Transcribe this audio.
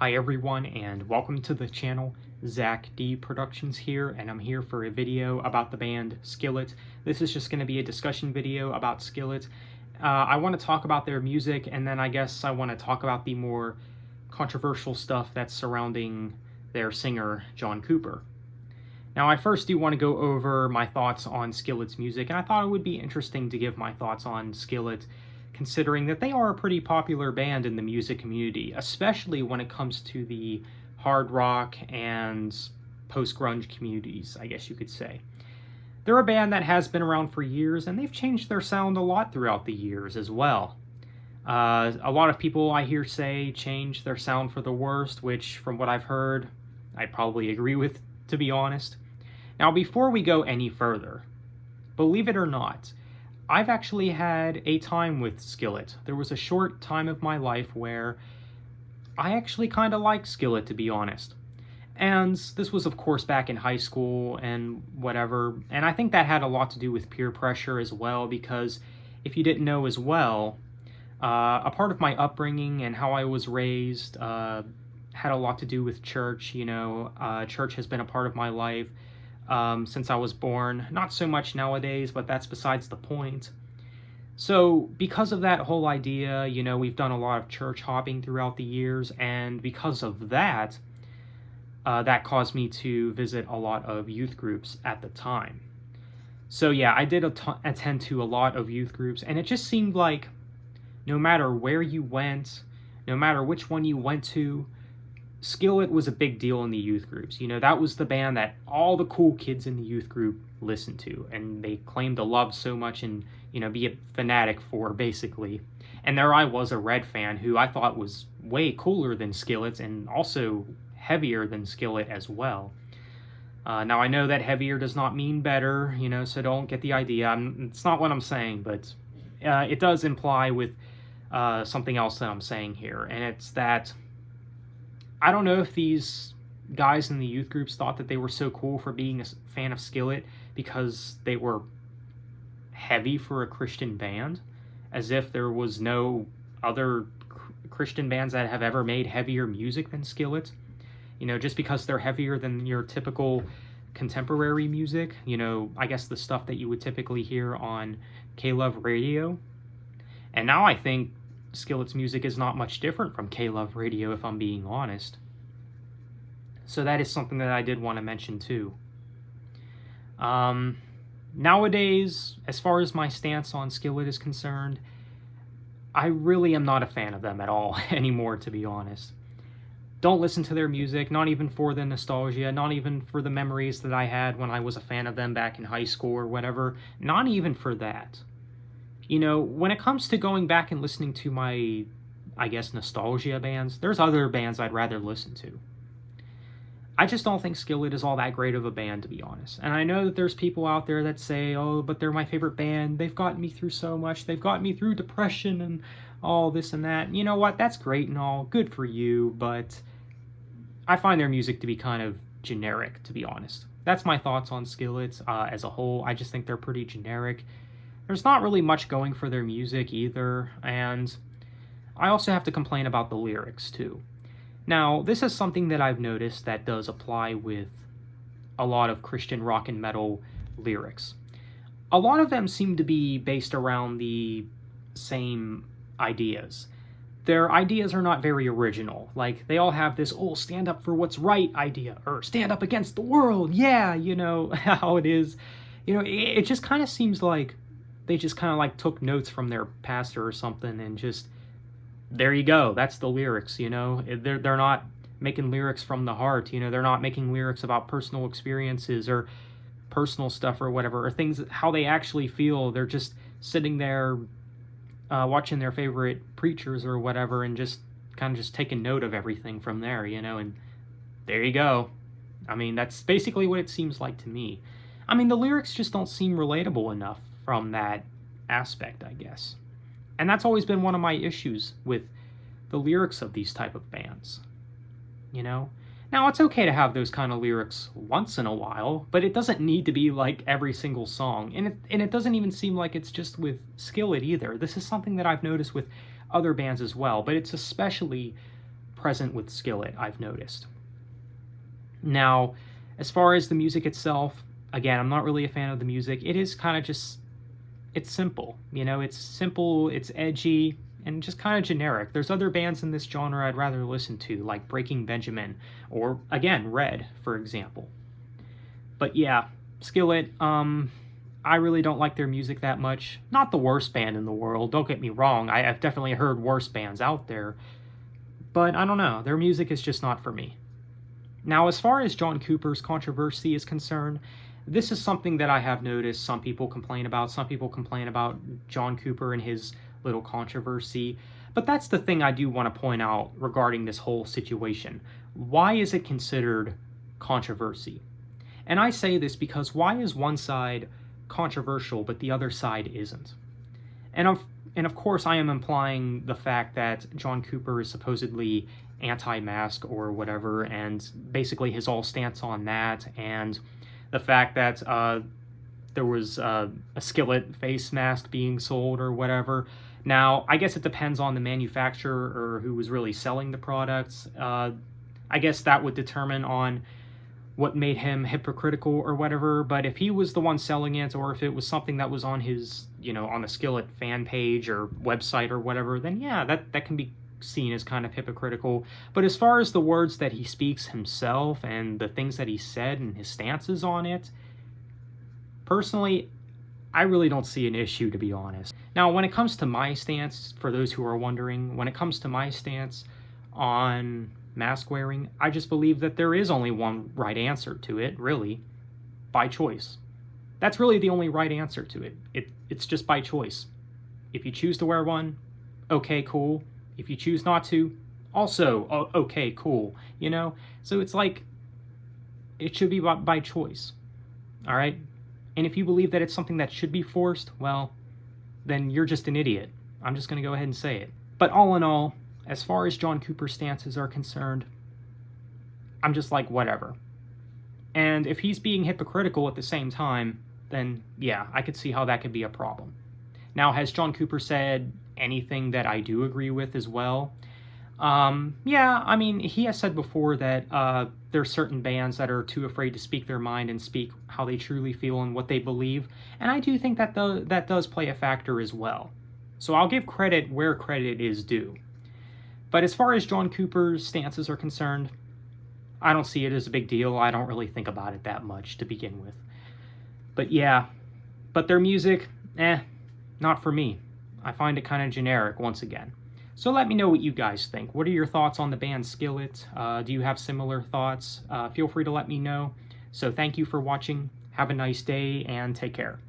Hi everyone, and welcome to the channel. Zach D Productions here, and I'm here for a video about the band Skillet. This is just going to be a discussion video about Skillet. I want to talk about their music, and then I guess I want to talk about the more controversial stuff that's surrounding their singer, John Cooper. Now, I first do want to go over my thoughts on Skillet's music, and I thought it would be interesting to give my thoughts on Skillet, considering that they are a pretty popular band in the music community, especially when it comes to the hard rock and post-grunge communities, I guess you could say. They're a band that has been around for years, and they've changed their sound a lot throughout the years as well. A lot of people I hear say change their sound for the worst, which, from what I've heard, I probably agree with, to be honest. Now, before we go any further, believe it or not, I've actually had a time with Skillet. There was a short time of my life where I actually kind of liked Skillet, to be honest. And this was, of course, back in high school and whatever. And I think that had a lot to do with peer pressure as well, because if you didn't know as well, a part of my upbringing and how I was raised had a lot to do with church. You know, church has been a part of my life since I was born. Not so much nowadays, but that's besides the point. So because of that whole idea, you know, we've done a lot of church hopping throughout the years, and because of that, that caused me to visit a lot of youth groups at the time. So yeah, I did attend to a lot of youth groups, and it just seemed like no matter where you went, no matter which one you went to, Skillet was a big deal in the youth groups. You know, that was the band that all the cool kids in the youth group listened to, and they claimed to love so much and, you know, be a fanatic for, basically. And there I was, a Red fan, who I thought was way cooler than Skillet and also heavier than Skillet as well. Now, I know that heavier does not mean better, you know, so don't get the idea. It's not what I'm saying, but it does imply with something else that I'm saying here, and it's that I don't know if these guys in the youth groups thought that they were so cool for being a fan of Skillet because they were heavy for a Christian band, as if there was no other Christian bands that have ever made heavier music than Skillet. You know, just because they're heavier than your typical contemporary music, you know, I guess the stuff that you would typically hear on K-Love Radio. And now I think Skillet's music is not much different from K-Love Radio, if I'm being honest. So that is something that I did want to mention too. Nowadays, as far as my stance on Skillet is concerned, I really am not a fan of them at all anymore, to be honest. Don't listen to their music, not even for the nostalgia, not even for the memories that I had when I was a fan of them back in high school or whatever, not even for that. You know, when it comes to going back and listening to my, I guess, nostalgia bands, there's other bands I'd rather listen to. I just don't think Skillet is all that great of a band, to be honest. And I know that there's people out there that say, oh, but they're my favorite band. They've gotten me through so much. They've gotten me through depression and all this and that. And you know what? That's great and all. Good for you. But I find their music to be kind of generic, to be honest. That's my thoughts on Skillet as a whole. I just think they're pretty generic. There's not really much going for their music either, and I also have to complain about the lyrics too. Now, this is something that I've noticed that does apply with a lot of Christian rock and metal lyrics. A lot of them seem to be based around the same ideas. Their ideas are not very original. Like, they all have this, oh, stand up for what's right idea, or stand up against the world, yeah, you know, how it is. You know, it just kind of seems like they just kind of like took notes from their pastor or something and just, there you go, that's the lyrics, you know. They're not making lyrics from the heart, you know. They're not making lyrics about personal experiences or personal stuff or whatever, or things, how they actually feel. They're just sitting there watching their favorite preachers or whatever and just kind of just taking note of everything from there, you know, and there you go. I mean, that's basically what it seems like to me. I mean, the lyrics just don't seem relatable enough from that aspect, I guess. And that's always been one of my issues with the lyrics of these type of bands, you know? Now, it's okay to have those kind of lyrics once in a while, but it doesn't need to be like every single song. And it doesn't even seem like it's just with Skillet either. This is something that I've noticed with other bands as well, but it's especially present with Skillet, I've noticed. Now, as far as the music itself, again, I'm not really a fan of the music. It is kind of just, it's simple, you know, it's simple, it's edgy, and just kind of generic. There's other bands in this genre I'd rather listen to, like Breaking Benjamin, or, again, Red, for example. But yeah, Skillet, I really don't like their music that much. Not the worst band in the world, don't get me wrong. I've definitely heard worse bands out there. But I don't know, their music is just not for me. Now, as far as John Cooper's controversy is concerned, this is something that I have noticed some people complain about. Some people complain about John Cooper and his little controversy. But that's the thing I do want to point out regarding this whole situation. Why is it considered controversy? And I say this because why is one side controversial but the other side isn't? And of course I am implying the fact that John Cooper is supposedly anti-mask or whatever, and basically his whole stance on that, and the fact that there was a Skillet face mask being sold or whatever. Now, I guess it depends on the manufacturer or who was really selling the products. I guess that would determine on what made him hypocritical or whatever, but if he was the one selling it, or if it was something that was on his, you know, on the Skillet fan page or website or whatever, then yeah, that can be seen as kind of hypocritical. But as far as the words that he speaks himself and the things that he said and his stances on it, personally, I really don't see an issue, to be honest. Now, when it comes to my stance, for those who are wondering, when it comes to my stance on mask wearing, I just believe that there is only one right answer to it, really, by choice. That's really the only right answer to it. It's just by choice. If you choose to wear one, okay, cool. If you choose not to, also, okay, cool, you know? So it's like, it should be by choice, all right? And if you believe that it's something that should be forced, well, then you're just an idiot. I'm just going to go ahead and say it. But all in all, as far as John Cooper's stances are concerned, I'm just like, whatever. And if he's being hypocritical at the same time, then yeah, I could see how that could be a problem. Now, has John Cooper said anything that I do agree with as well? Yeah, I mean, he has said before that there are certain bands that are too afraid to speak their mind and speak how they truly feel and what they believe, and I do think that that does play a factor as well. So I'll give credit where credit is due. But as far as John Cooper's stances are concerned, I don't see it as a big deal. I don't really think about it that much to begin with. But yeah, but their music, not for me. I find it kind of generic once again. So let me know what you guys think. What are your thoughts on the band Skillet? Do you have similar thoughts? Feel free to let me know. So thank you for watching. Have a nice day and take care.